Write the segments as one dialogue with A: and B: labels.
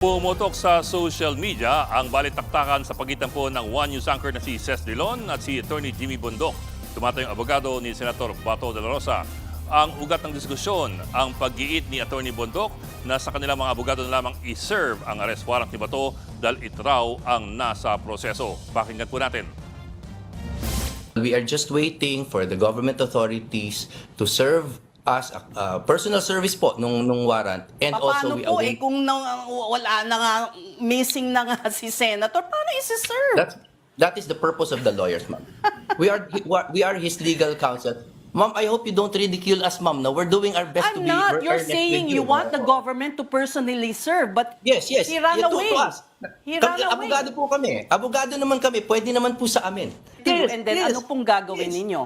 A: Pumotok sa social media ang balitaktakan sa pagitan po ng One News anchor na si Ces Drilon at si Attorney Jimmy Bundok. Tumatayong abogado ni Senator Bato de la Rosa. Ang ugat ng diskusyon, ang pag-iit ni Attorney Bundok na sa kanilang mga abogado na lamang i-serve ang arrest warrant ni Bato dahil ito raw ang nasa proseso. Pakinggan po natin.
B: We are just waiting for the government authorities to serve us personal service po nung warrant, and also
C: Paano
B: we
C: po
B: await.
C: kung wala na nga, missing na nga si Senator, paano isi-serve?
B: That is the purpose of the lawyers, ma'am. We are his legal counsel. Ma'am, I hope you don't ridicule us, ma'am. No, we're doing our best to
C: I'm
B: be
C: not. You're
B: earnest
C: saying
B: with
C: you want the government to personally serve, but
B: Yes.
C: he ran
B: You
C: away.
B: to us.
C: He ran away.
B: Abogado po kami. Abogado naman kami. Pwede naman po sa amin.
C: And then ano pong gagawin ninyo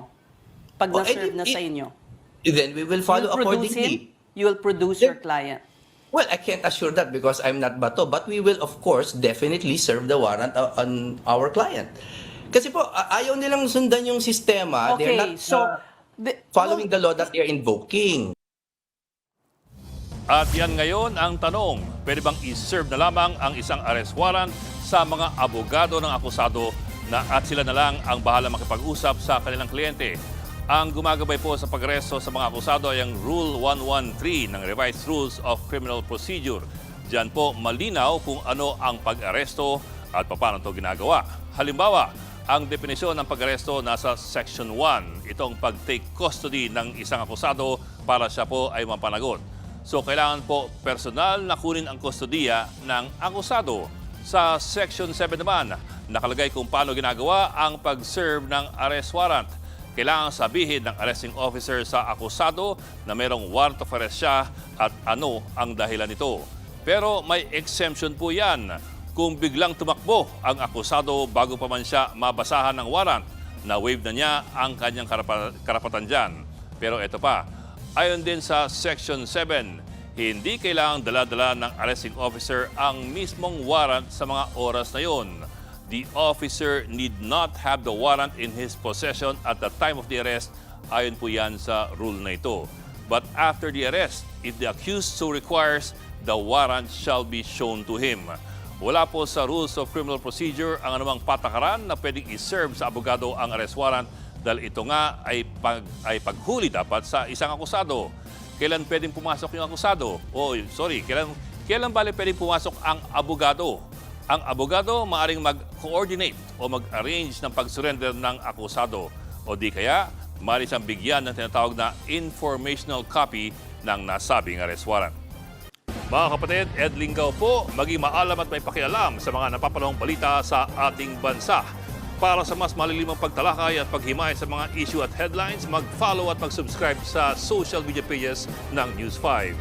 C: pag
B: Oh,
C: na-serve na sa inyo?
B: Then we will follow
C: You'll produce
B: accordingly.
C: him? You will produce your client?
B: Well, I can't assure that because I'm not Bato, but we will of course definitely serve the warrant on our client. Kasi po, ayaw nilang sundan yung sistema. They're not following the law that they're invoking.
A: At yan ngayon ang tanong, pwede bang i-serve na lamang ang isang arrest warrant sa mga abogado ng akusado at sila na lang ang bahala makipag-usap sa kanilang kliyente? Ang gumagabay po sa pag-aresto sa mga akusado ay ang Rule 113 ng Revised Rules of Criminal Procedure. Diyan po malinaw kung ano ang pag-aresto at paano ito ginagawa. Halimbawa, ang definisyon ng pag-aresto nasa Section 1, itong pag-take custody ng isang akusado para siya po ay mapanagot. So kailangan po personal na kunin ang kustodiya ng akusado. Sa Section 7 naman, nakalagay kung paano ginagawa ang pag-serve ng arrest warrant. Kailangan sabihin ng arresting officer sa akusado na mayroong warrant of arrest siya at ano ang dahilan nito. Pero may exemption po yan. Kung biglang tumakbo ang akusado bago pa man siya mabasahan ng warrant, na-waive na niya ang kanyang karapatan dyan. Pero ito pa, ayon din sa Section 7, hindi kailangang dala-dala ng arresting officer ang mismong warrant sa mga oras na yon. The officer need not have the warrant in his possession at the time of the arrest. Ayon po yan sa rule na ito. But after the arrest, if the accused so requires, the warrant shall be shown to him. Wala po sa Rules of Criminal Procedure ang anumang patakaran na pwedeng i-serve sa abogado ang arrest warrant dahil ito nga ay paghuli dapat sa isang akusado. Kailan pwedeng pumasok yung akusado? Kailan bali pwedeng pumasok ang abogado? Ang abogado maaaring mag-coordinate o mag-arrange ng pag-surrender ng akusado o di kaya maaari siyang bigyan ng tinatawag na informational copy ng nasabing arrest warrant. Mga kapatid, Ed Lingaw po, maging maalam at may pakialam sa mga napapanahong balita sa ating bansa. Para sa mas malilimang pagtalakay at paghimay sa mga issue at headlines, mag-follow at mag-subscribe sa social media pages ng News 5.